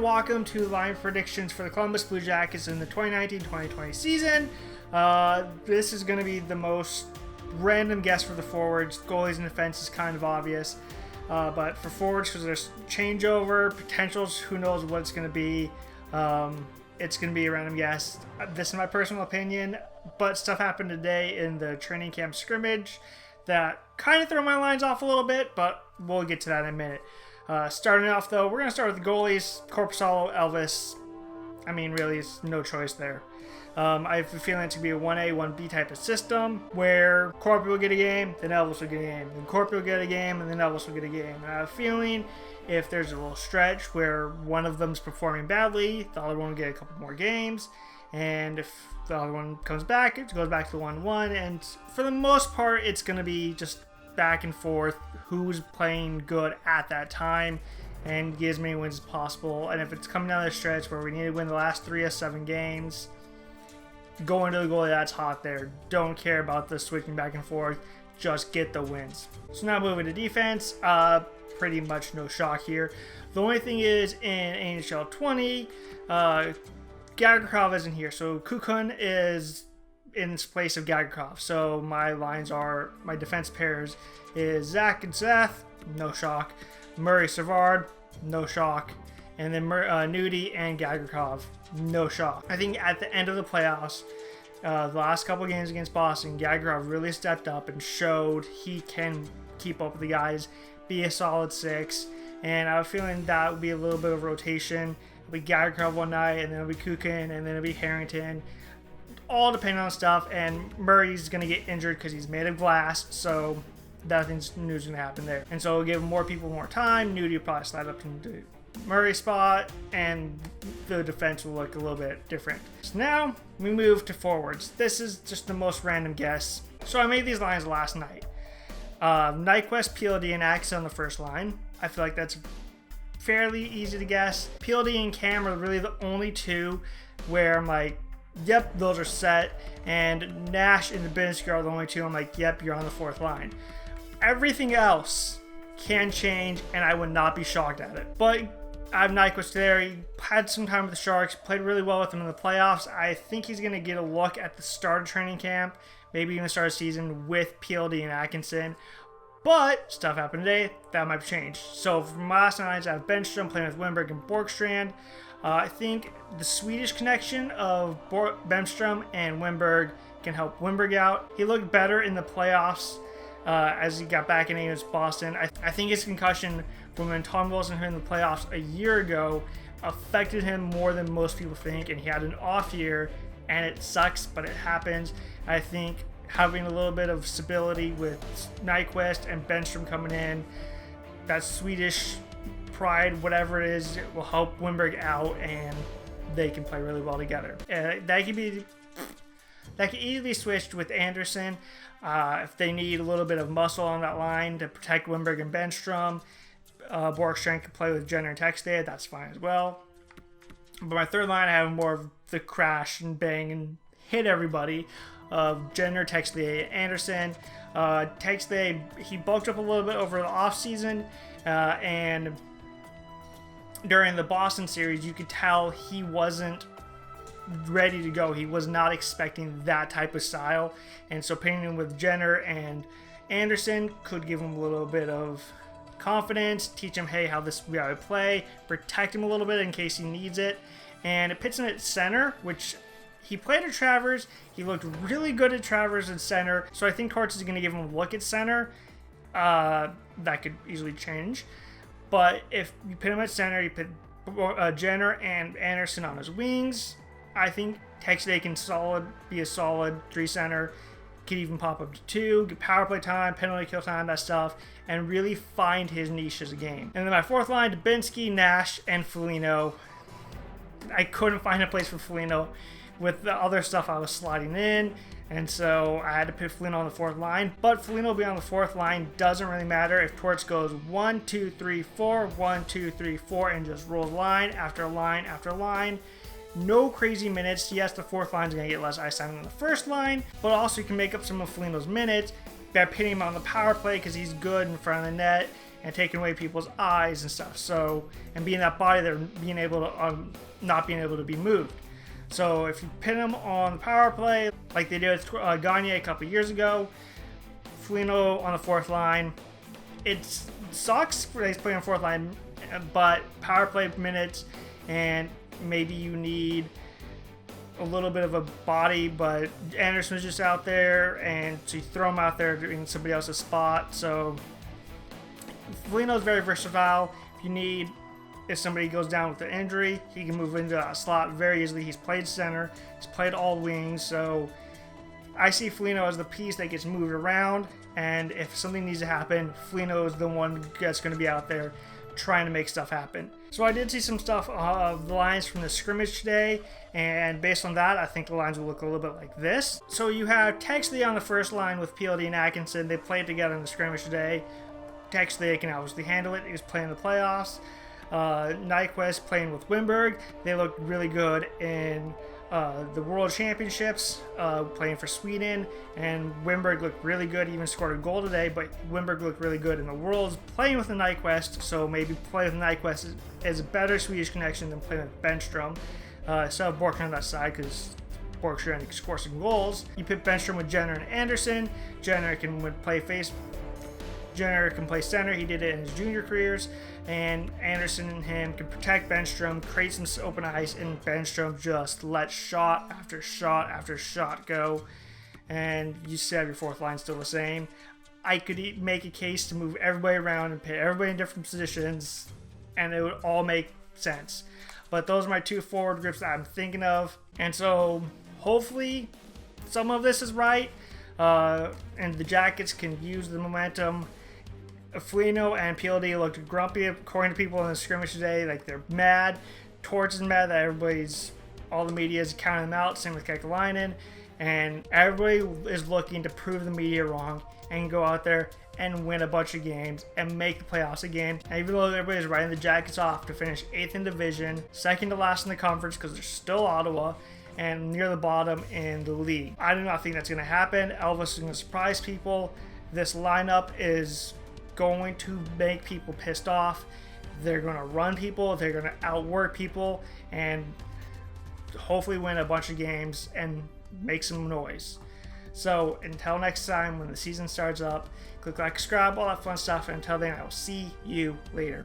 and welcome to line predictions for the Columbus Blue Jackets in the 2019-2020 season. This is going to be the most random guess for the forwards. Goalies and defense is kind of obvious. But for forwards, because there's changeover, potentials, who knows what it's going to be. It's going to be a random guess. This is my personal opinion, but stuff happened today in the training camp scrimmage that kind of threw my lines off a little bit, but we'll get to that in a minute. Starting off, though, we're going to start with the goalies. Korpisalo, Elvis. I mean, really, it's no choice there. I have a feeling it's going to be a 1A, 1B type of system where Korpi will get a game, then Elvis will get a game, then Korpi will get a game, and then Elvis will get a game. And I have a feeling if there's a little stretch where one of them's performing badly, the other one will get a couple more games. And if the other one comes back, it goes back to the 1-1. And for the most part, it's going to be just back and forth, who's playing good at that time, and get as many wins as possible. And if it's coming down the stretch where we need to win the last 3 of 7 games, go into the goalie that's hot there. Don't care about the switching back and forth. Just get the wins. So now moving to defense, pretty much no shock here. The only thing is in NHL 20, Gagarkov isn't here. So Kukun is in place of Gagarkov. So my defense pairs is Zach and Seth, no shock. Murray Savard, no shock. And then Nudie and Gagarkov, no shock. I think at the end of the playoffs, the last couple games against Boston, Gagarkov really stepped up and showed he can keep up with the guys, be a solid 6. And I have a feeling that would be a little bit of rotation. It'll be Gagarkov one night, and then it'll be Kukin, and then it'll be Harrington. All depending on stuff, and Murray's going to get injured because he's made of glass, so nothing's news going to happen there. And so we'll give more people more time. Nudie will probably slide up into Murray's spot, and the defense will look a little bit different. So now we move to forwards. This is just the most random guess. So I made these lines last night. Nyquist, PLD, and Axe on the first line. I feel like that's fairly easy to guess. PLD and Cam are really the only two where I'm like, yep, those are set. And Nash and Dubinsky are the only two I'm like, yep, you're on the fourth line. Everything else can change, and I would not be shocked at it. But I have Nyquist there. He had some time with the Sharks, played really well with them in the playoffs. I think he's going to get a look at the start of training camp, maybe even the start of the season with PLD and Atkinson. But stuff happened today, that might change. So from my last night, I have Benstrom playing with Wimberg and Borkstrand. I think the Swedish connection of Benstrom and Wimberg can help Wimberg out. He looked better in the playoffs as he got back in against Boston. I think his concussion from when Tom Wilson hit in the playoffs a year ago affected him more than most people think, and he had an off year, and it sucks, but it happens. I think having a little bit of stability with Nyquist and Benstrom coming in, that Swedish pride, whatever it is, it will help Wimberg out, and they can play really well together. That can easily be switched with Anderson if they need a little bit of muscle on that line to protect Wimberg and Benstrom. Borkstrand can play with Jenner and Textay, that's fine as well. But my third line, I have more of the crash and bang and hit everybody of Jenner, Textay, Anderson. Textay, he bulked up a little bit over the offseason, and during the Boston series, you could tell he wasn't ready to go. He was not expecting that type of style. And so pairing him with Jenner and Anderson could give him a little bit of confidence, teach him, hey, how this we gotta play, protect him a little bit in case he needs it. And it puts him at center, which he played at Travers. He looked really good at Travers at center. So I think Torts is going to give him a look at center. That could easily change. But if you put him at center, you put Jenner and Anderson on his wings, I think Textay can be a solid 3 center. Could even pop up to 2, get power play time, penalty kill time, that stuff, and really find his niche as a game. And then my fourth line, Dubinsky, Nash, and Foligno. I couldn't find a place for Foligno with the other stuff I was sliding in, and so I had to put Foligno on the fourth line. But Foligno will be on the fourth line, doesn't really matter if Torts goes 1, 2, 3, 4, 1, 2, 3, 4, and just rolls line after line after line. No crazy minutes. Yes, the fourth line is going to get less ice time than the first line, but also you can make up some of Foligno's minutes by pitting him on the power play because he's good in front of the net, and taking away people's eyes and stuff. So, and being that body, they're being able to not being able to be moved. So if you pin them on the power play, like they did with Gagne a couple years ago, Foligno on the fourth line, it sucks for he's playing on fourth line, but power play minutes, and maybe you need a little bit of a body, but Anderson was just out there, and so you throw him out there doing somebody else's spot. So Foligno is very versatile. If somebody goes down with an injury, he can move into a slot very easily. He's played center, he's played all wings, so I see Foligno as the piece that gets moved around, and if something needs to happen, Foligno is the one that's going to be out there trying to make stuff happen. So I did see some stuff of the lines from the scrimmage today, and based on that, I think the lines will look a little bit like this. So you have Texley on the first line with PLD and Atkinson. They played together in the scrimmage today. Texley can obviously handle it. He was playing the playoffs. Nyquist playing with Wimberg. They looked really good in the World Championships, playing for Sweden, and Wimberg looked really good. He even scored a goal today, but Wimberg looked really good in the Worlds playing with the Nyquist, so maybe play with the Nyquist is a better Swedish connection than playing with Benstrom. So Borkman on that side, because Bork's trying to score some goals. You put Benstrom with Jenner and Anderson. Jenner can play center. He did it in his junior careers. And Anderson and him can protect Benstrom, create some open ice, and Benstrom just let shot after shot after shot go. And you said your fourth line still the same. I could make a case to move everybody around and put everybody in different positions, and it would all make sense. But those are my two forward groups that I'm thinking of. And so hopefully some of this is right, and the Jackets can use the momentum. Foligno and PLD looked grumpy according to people in the scrimmage today. Like, they're mad. Torch is mad that all the media is counting them out. Same with Kekalainen. And everybody is looking to prove the media wrong and go out there and win a bunch of games and make the playoffs again. And even though everybody's writing the Jackets off to finish 8th in division, second to last in the conference because they're still Ottawa, and near the bottom in the league, I do not think that's going to happen. Elvis is going to surprise people. This lineup is going to make people pissed off. They're going to run people, they're going to outwork people, and hopefully win a bunch of games and make some noise. So until next time, when the season starts up, click like, subscribe, all that fun stuff, and until then, I will see you later.